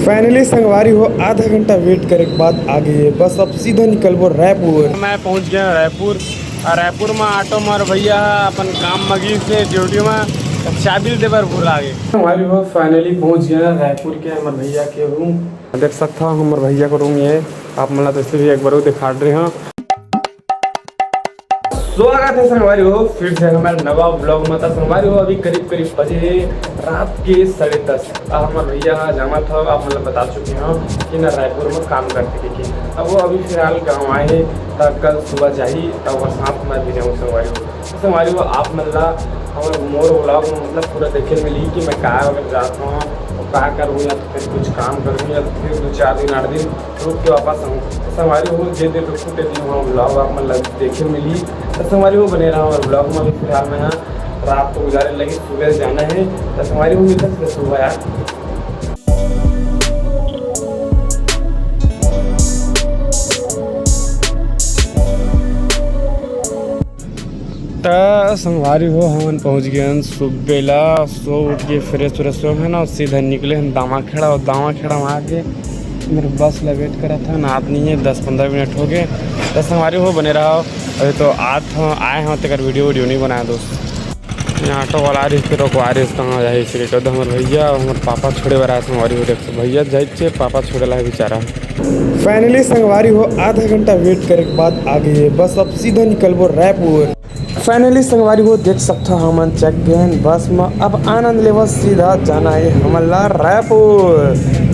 Finally संगवारी हो आधा घंटा वेट करे के बाद आ गई है बस। अब सीधा निकलबो रायपुर। मैं पहुंच गया रायपुर और रायपुर में ऑटो मार भैया अपन काम मगी से ड्यूटी में चाबी देवर भूला गए। हमारी हो फाइनली पहुंच गया रायपुर के हमारे भैया के रूम। देख सकता हूँ हमारे भैया का रूम ये आप मतलब तो इसलिए एक बार दिखा रहे हैं। स्वागत है संगवारी हो फिर से हमारे नवा ब्लॉग में। था संगवारी हो अभी करीब बजे रात के 10:30 हमारे भैया जाना था। आप मतलब बता चुके हैं कि ना रायपुर में काम करते थे। अब वो अभी फिलहाल गाँव आए तब कल सुबह जाही तब और साथ में भी रहूँ। संगवारी हो आप मतलब हमारे मोर ब्लॉग में मतलब पूरा देखे मिली कि मैं कहाँ अगर जाता हूँ क्या करूँ या तो फिर कुछ काम करूँ या तो फिर 2-4 दिन 8 दिन रुक के वापस आऊँ। तो संगवारी हो जे दिन रुकूँ ते दिन वहाँ ब्लॉग आप मतलब देखे मिली। तो संगवारी वो बने रहा और ब्लॉग में भी फिलहाल मैं रात को गुजारे लगी सुबह जाना है। तो संगवारी वो मिलता है सुबह यार। तो संगवारी हो हम पहुँच गए सुबेला सो उठ के फ्रेश व्रेश हो है ना सीधा निकले हम दामा खेड़ा और दामा खेड़ा में आके मेरे बस ला वेट करा था ना नहीं है 10-15 मिनट हो गए। तो संगवारी हो बने रहा अभी तो आए हैं तक वीडियो नहीं बनाया दोस्त। यहाँ ऑटो वाला आ रही फिर रोकवा रही कहाँ जाए इसलिए कह दो हमारे भैया और हमारे पापा छोड़े वाला है। संगवारी हो देख भैया जाइए पापा छोड़े ला है बेचारा। फाइनली संगवारी हो आधा घंटा वेट करे के बाद आ गई है बस। अब सीधा निकलबो रायपुर। फाइनली संगवारी हो देख सकता हमन चेक गए बस में अब आनंद लेवल सीधा जाना है हमला रायपुर।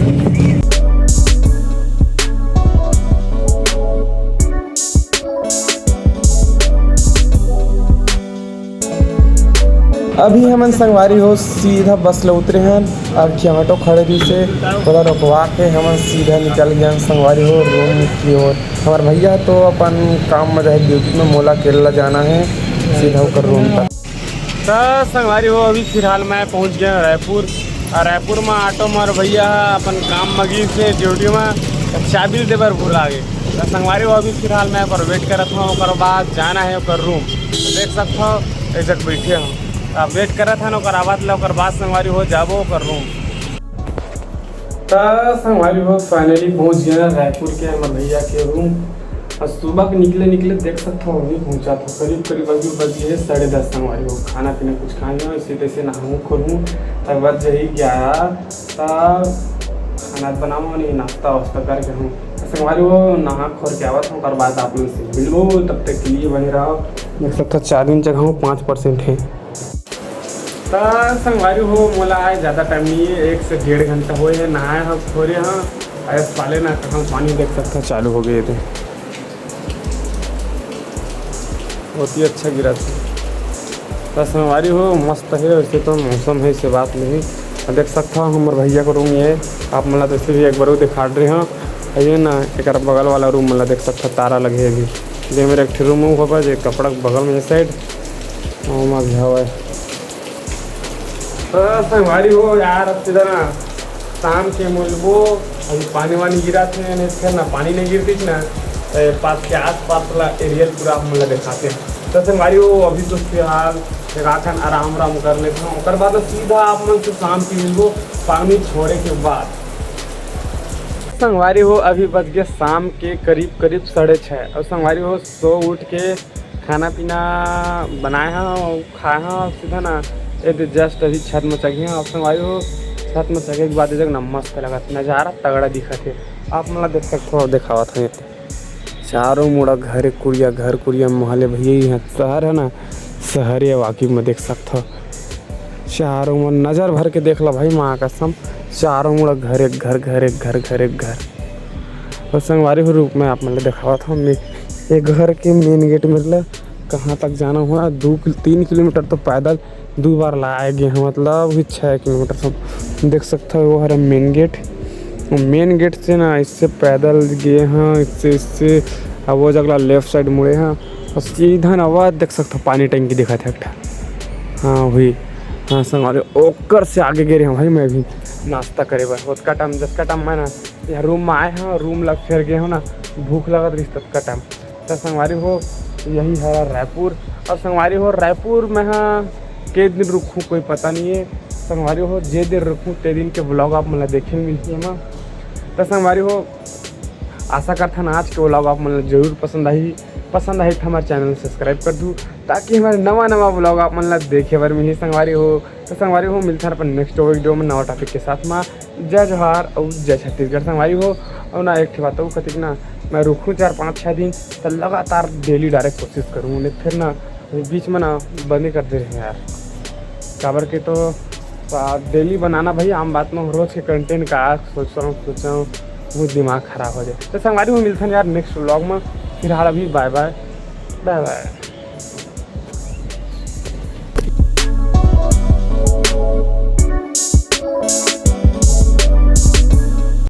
अभी हमन संगवारी हो सीधा बस ले उतरे हैं। अब की ऑटो खड़े भी से थोड़ा रुकवा के हमन सीधा निकल गए संगवारी हो रूम की ओर। हमारे भैया तो अपन काम में रहे ड्यूटी में मोला केरला जाना है सीधा होकर रूम पर। तो संगवारी हो अभी फिलहाल मैं पहुंच गया रायपुर और रायपुर में ऑटो मार भैया अपन काम मगी से ड्यूटी में चाबी देवर भूला गए। तो संगवारी हो अभी फिलहाल मैं पर वेट करत हूँ और बाद जाना है और रूम। तो देख सकता हो एक जगह बैठे हूँ अब वेट करा था ना और बाद संगवारी हो जाबो कर रूम। तो संगवारी हो फाइनली पहुंच गया रायपुर के हमारे भैया के रूम और सुबह के निकले देख सकता हूँ अभी पहुँचा था करीब अभी बज गए 10:30। संगवारी हो खाना पीना कुछ खाए हो इसी तैसे नहाऊँ खोलूँ तब बाद जही 11 तब खाना बनाऊँ नहीं नाश्ता वास्ता करके हूँ। संगवारी हो नहा खोर के आवत हूँ और बाद आप लोग से मिलो तब तक के लिए बने रहो। देख सकता 4 दिन जगह 5% है। तो संगवारी हो मोला आए ज़्यादा टाइम नहीं है 1 से 1.5 घंटा हो है नहाए हाँ थोड़े हाँ आयस पाले ना कहाँ पानी देख सकता चालू हो गए थे बहुत ही अच्छा गिरा था। तो संगवारी हो मस्त है वैसे तो मौसम है इससे बात नहीं। देख सकता हूँ हमारे भैया का रूम ये आप मतलब तो इसलिए एक बार दिखा रहे हैं ये ना एक बगल वाला रूम मतलब देख सकता तारा लगे अभी जो मेरे एक रूम होगा जो कपड़ा बगल में साइड वहाँ भी हवा है। तो संगवारी हो यार अब सीधा ना शाम के मिलबो अभी पानी वानी गिरा थे नहीं ना पानी नहीं गिरती थी ना पास के आस पास वाला एरिया पूरा हम मतलब दिखाते हैं। तो संगवारी हो अभी तो फिलहाल आखन आराम कर लेते हैं और बाद सीधा आप मन से शाम की मिलबो पानी छोड़े के बाद। संगवारी हो अभी बज गए शाम के करीब 6:30 और संगवारी हो सो उठ के खाना पीना बनाए हैं और खाए हैं सीधा ना ये जस्ट अभी छत में चढ़े हैं। आप संगवारी हो छत में चढ़े के बाद ना मस्त लगा नज़ारा तगड़ा दिखा थे आप मतलब देख सकते हो दिखावा था चारों मुड़ा घर कुड़िया मोहल्ले भैया यहाँ शहर है ना शहर या वाकई में देख सकते हो चारों में नज़र भर के देख लो भाई माँ कसम चारों मुड़ा घर एक घर। और संगवारी हो रूप में आप मतलब दिखावा था एक घर के मेन गेट मतलब कहाँ तक जाना हुआ 2-3 किलोमीटर तो पैदल 2 बार लाए गए हैं मतलब 6 किलोमीटर सब देख सकते हो। वो है मेन गेट से ना इससे पैदल गए हैं इससे अब वो जगह लेफ्ट साइड मुड़े हैं और सीधा ना वह देख सकते हो पानी टंकी दिखा था एक हाँ वही हाँ संगवारी ओकर से आगे गए हैं भाई मैं भी नाश्ता करे बस उसका टाइम 10 का टाइम मैं ना यहाँ रूम में आए हैं रूम लग फिर गए हो ना भूख लगा रही तब टाइम। तो संगवारी हो यही है रायपुर। और संगवारी हो रायपुर में हाँ के दिन रुकूँ कोई पता नहीं है। संगवारी हो जे दिन रुकूँ ते दिन के ब्लॉग आप मतलब देखे मिलती है ना तो संगवारी हो आशा करता ना आज के व्लॉग आप मन जरूर पसंद आई तो हमारे चैनल सब्सक्राइब कर दूँ ताकि हमारे नवा व्लॉग आप मन देखे बार मिली संगवारी हो। तो संगवारी हो मिलता है अपन नेक्स्ट वीडियो में नवा टॉपिक के साथ में। जय जोहार और जय छत्तीसगढ़ संगवारी हो। और ना एक बात हो कतिक ना मैं रुकूँ 4-5-6 दिन तो लगातार डेली डायरेक्ट कोशिश करूँ नहीं फिर ना बीच में ना बंद कर दे रहे यार काबर के तो डेली बनाना भाई आम बात में रोज़ के कंटेंट का सोच रहा हूँ वो दिमाग ख़राब हो जाए। तो संगवारी में मिलते हैं यार नेक्स्ट व्लॉग में। फिलहाल अभी बाय बाय।